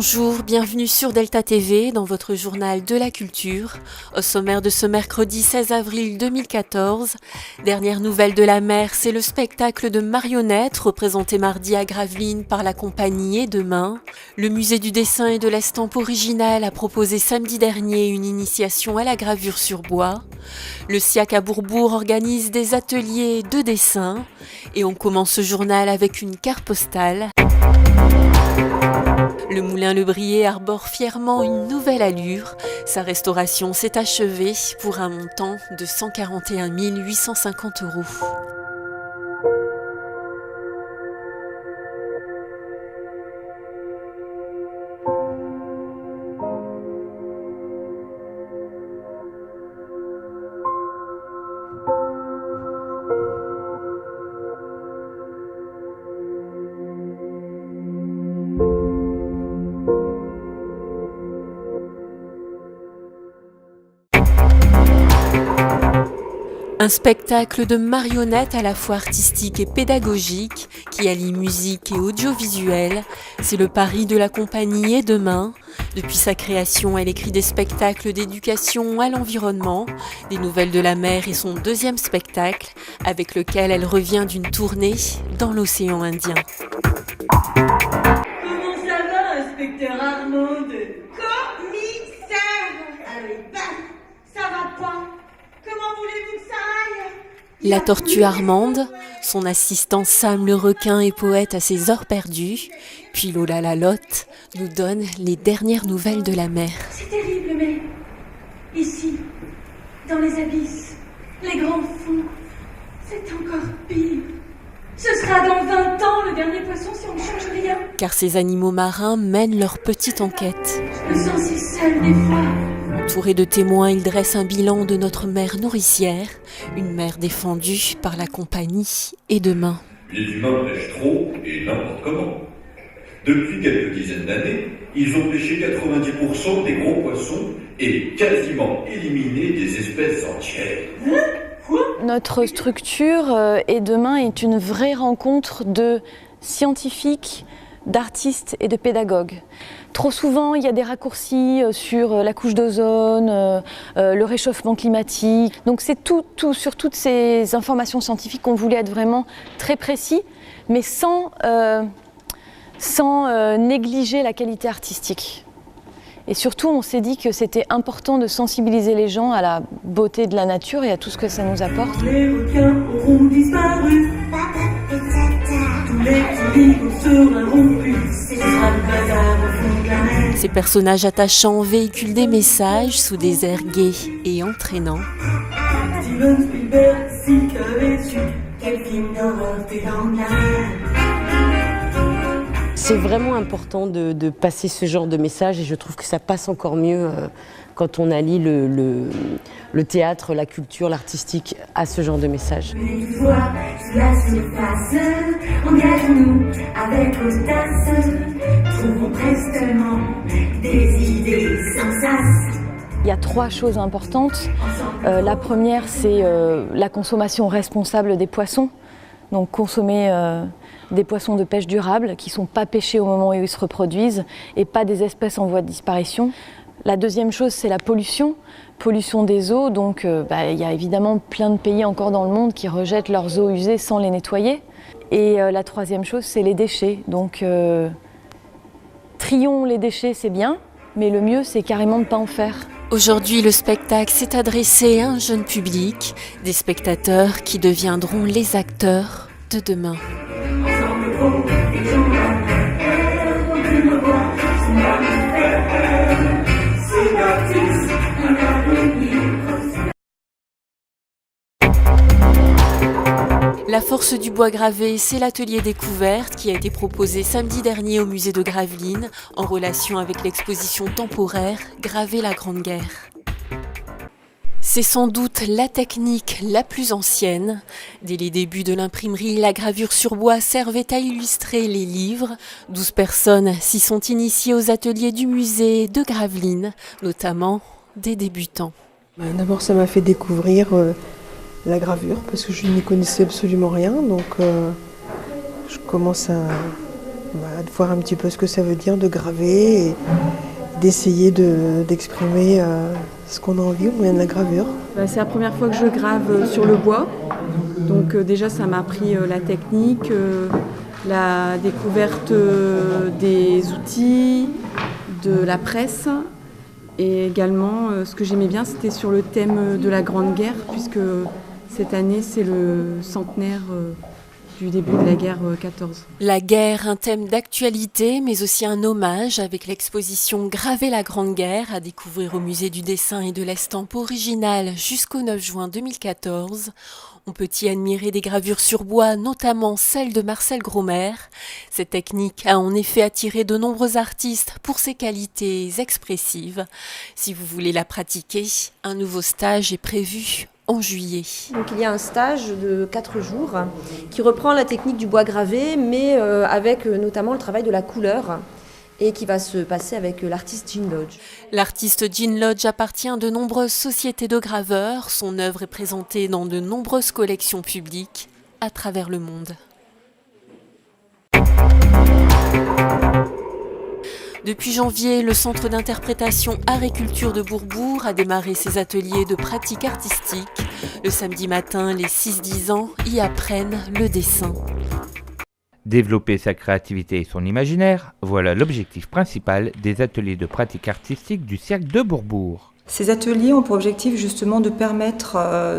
Bonjour, bienvenue sur Delta TV dans votre journal de la culture. Au sommaire de ce mercredi 16 avril 2014, dernière nouvelle de la mer, c'est le spectacle de marionnettes représenté mardi à Gravelines par la compagnie Et Demain. Le musée du dessin et de l'estampe originale a proposé samedi dernier une initiation à la gravure sur bois. Le SIAC à Bourbourg organise des ateliers de dessin et on commence ce journal avec une carte postale. Le moulin Le Brier arbore fièrement une nouvelle allure. Sa restauration s'est achevée pour un montant de 141 850 €. Un spectacle de marionnettes à la fois artistique et pédagogique qui allie musique et audiovisuel. C'est le pari de la compagnie Et Demain. Depuis sa création, elle écrit des spectacles d'éducation à l'environnement, des nouvelles de la mer et son deuxième spectacle, avec lequel elle revient d'une tournée dans l'océan Indien. Comment ça va, inspecteur Armand? Commissaire! Allez, ça va pas? Comment voulez-vous que ça aille? La tortue Armande, son assistant Sam le requin et poète à ses heures perdues, puis Lola la Lotte nous donne les dernières nouvelles de la mer. C'est terrible, mais ici, dans les abysses, les grands fonds, c'est encore pire. Ce sera dans 20 ans le dernier poisson si on ne change rien. Car ces animaux marins mènent leur petite enquête. Je me sens si seule des fois. Entourés de témoins, ils dressent un bilan de notre mer nourricière, une mer défendue par la compagnie Et Demain. Les humains pêchent trop et n'importe comment. Depuis quelques dizaines d'années, ils ont pêché 90% des gros poissons et quasiment éliminé des espèces entières. Notre structure Et Demain est une vraie rencontre de scientifiques, d'artistes et de pédagogues. Trop souvent, il y a des raccourcis sur la couche d'ozone, le réchauffement climatique. Donc c'est tout sur toutes ces informations scientifiques qu'on voulait être vraiment très précis, mais sans négliger la qualité artistique. Et surtout, on s'est dit que c'était important de sensibiliser les gens à la beauté de la nature et à tout ce que ça nous apporte. Les requins auront disparu. Tous les petits seront rompus. Ce sera le bazar au fond de la mer. Ces personnages attachants véhiculent des messages sous des airs gais et entraînants. Steven Spielberg, si t'avais su quel film d'horreur t'es dans la mer. C'est vraiment important de passer ce genre de message et je trouve que ça passe encore mieux quand on allie le théâtre, la culture, l'artistique à ce genre de message. Une fois sous la surface, engageons-nous avec audace, trouvons prestement des idées sans sas. Il y a 3 choses importantes. La première, c'est la consommation responsable des poissons. Donc consommer des poissons de pêche durable qui ne sont pas pêchés au moment où ils se reproduisent et pas des espèces en voie de disparition. La deuxième chose, c'est la pollution des eaux. Donc il y a évidemment plein de pays encore dans le monde qui rejettent leurs eaux usées sans les nettoyer. Et la troisième chose, c'est les déchets. Donc trions les déchets, c'est bien, mais le mieux, c'est carrément de ne pas en faire. Aujourd'hui, le spectacle s'est adressé à un jeune public, des spectateurs qui deviendront les acteurs de demain. La force du bois gravé, c'est l'atelier découverte qui a été proposé samedi dernier au musée de Gravelines en relation avec l'exposition temporaire Graver la Grande Guerre. C'est sans doute la technique la plus ancienne. Dès les débuts de l'imprimerie, la gravure sur bois servait à illustrer les livres. 12 personnes s'y sont initiées aux ateliers du musée de Gravelines, notamment des débutants. D'abord, ça m'a fait découvrir la gravure parce que je n'y connaissais absolument rien. Donc, je commence à Voilà, de voir un petit peu ce que ça veut dire de graver et d'essayer d'exprimer ce qu'on a envie au moyen de la gravure. C'est la première fois que je grave sur le bois, donc déjà ça m'a appris la technique, la découverte des outils, de la presse, et également ce que j'aimais bien c'était sur le thème de la Grande Guerre, puisque cette année c'est le centenaire du début de la guerre 14. La guerre, un thème d'actualité, mais aussi un hommage avec l'exposition Graver la Grande Guerre à découvrir au musée du dessin et de l'estampe originale jusqu'au 9 juin 2014. On peut y admirer des gravures sur bois, notamment celle de Marcel Gromer. Cette technique a en effet attiré de nombreux artistes pour ses qualités expressives. Si vous voulez la pratiquer, un nouveau stage est prévu en juillet. Donc il y a un stage de 4 jours qui reprend la technique du bois gravé, mais avec notamment le travail de la couleur, et qui va se passer avec l'artiste Jean Lodge. L'artiste Jean Lodge appartient à de nombreuses sociétés de graveurs. Son œuvre est présentée dans de nombreuses collections publiques à travers le monde. Depuis janvier, le Centre d'interprétation Art et Culture de Bourbourg a démarré ses ateliers de pratique artistique. Le samedi matin, les 6-10 ans y apprennent le dessin. Développer sa créativité et son imaginaire, voilà l'objectif principal des ateliers de pratique artistique du Cercle de Bourbourg. Ces ateliers ont pour objectif justement de permettre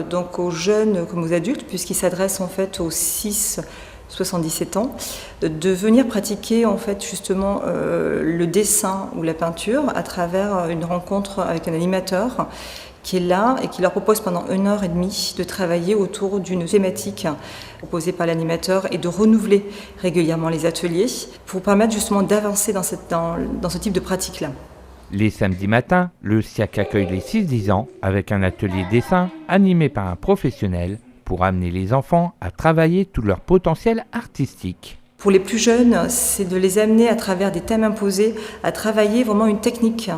donc aux jeunes comme aux adultes, puisqu'ils s'adressent en fait aux 6-77 ans, de venir pratiquer en fait justement le dessin ou la peinture à travers une rencontre avec un animateur qui est là et qui leur propose pendant 1h30 de travailler autour d'une thématique proposée par l'animateur et de renouveler régulièrement les ateliers pour permettre justement d'avancer dans ce type de pratique-là. Les samedis matins, le SIAC accueille les 6-10 ans avec un atelier dessin animé par un professionnel pour amener les enfants à travailler tout leur potentiel artistique. Pour les plus jeunes, c'est de les amener à travers des thèmes imposés à travailler vraiment une technique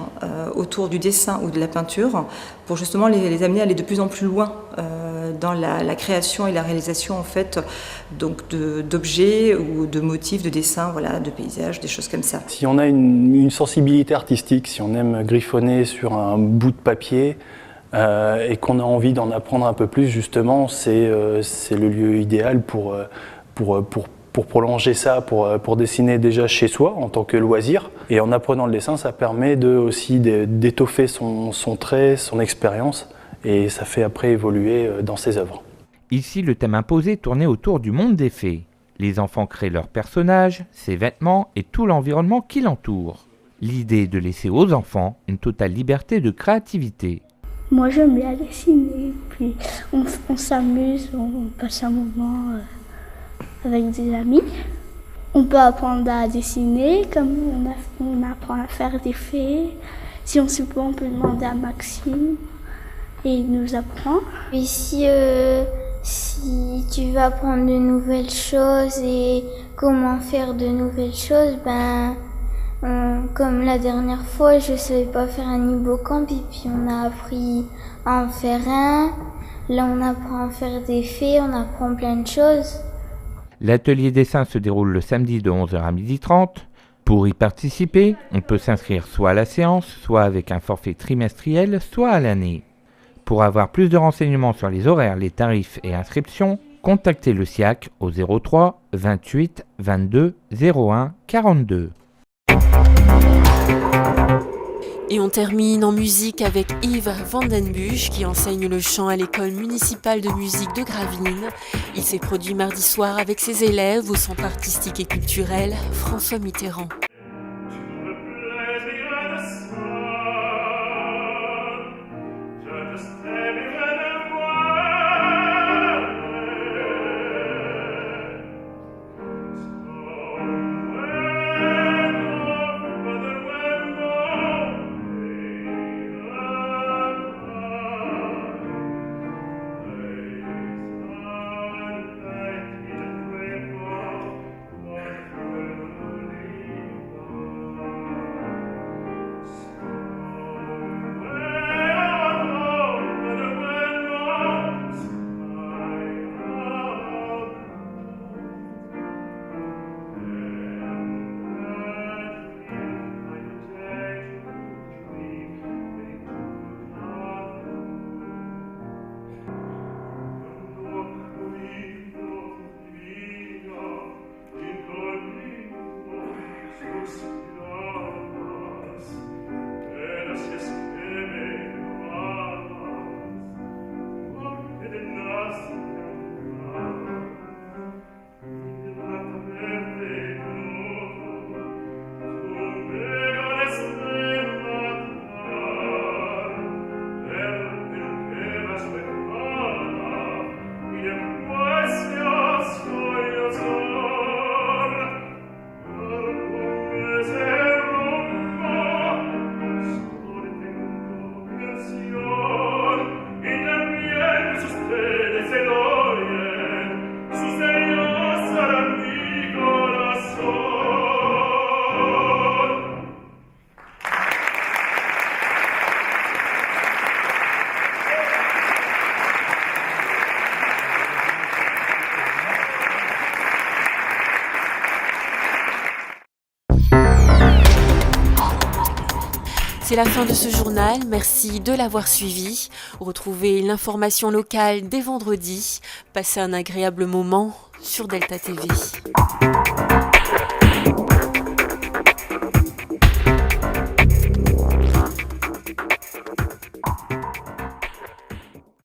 autour du dessin ou de la peinture pour justement les amener à aller de plus en plus loin dans la création et la réalisation en fait donc d'objets ou de motifs de dessin, voilà, de paysages, des choses comme ça. Si on a une sensibilité artistique, si on aime griffonner sur un bout de papier et qu'on a envie d'en apprendre un peu plus, justement, c'est le lieu idéal pour prolonger ça, pour dessiner déjà chez soi en tant que loisir. Et en apprenant le dessin, ça permet aussi d'étoffer son trait, son expérience, et ça fait après évoluer dans ses œuvres. Ici, le thème imposé tournait autour du monde des fées. Les enfants créent leurs personnages, ses vêtements et tout l'environnement qui l'entoure. L'idée est de laisser aux enfants une totale liberté de créativité. Moi j'aime bien dessiner, puis on s'amuse, on passe un moment avec des amis. On peut apprendre à dessiner, comme on apprend à faire des fées. Si on ne sait pas, on peut demander à Maxime et il nous apprend. Et si tu veux apprendre de nouvelles choses et comment faire de nouvelles choses, comme la dernière fois, je ne savais pas faire un hippocampe et puis on a appris à en faire un. Là, on apprend à faire des fées, on apprend plein de choses. L'atelier dessin se déroule le samedi de 11h à 12h30. Pour y participer, on peut s'inscrire soit à la séance, soit avec un forfait trimestriel, soit à l'année. Pour avoir plus de renseignements sur les horaires, les tarifs et inscriptions, contactez le SIAC au 03 28 22 01 42. Et on termine en musique avec Yves Vandenbusch qui enseigne le chant à l'école municipale de musique de Gravelines. Il s'est produit mardi soir avec ses élèves au centre artistique et culturel François Mitterrand. C'est la fin de ce journal, merci de l'avoir suivi. Retrouvez l'information locale dès vendredi. Passez un agréable moment sur Delta TV.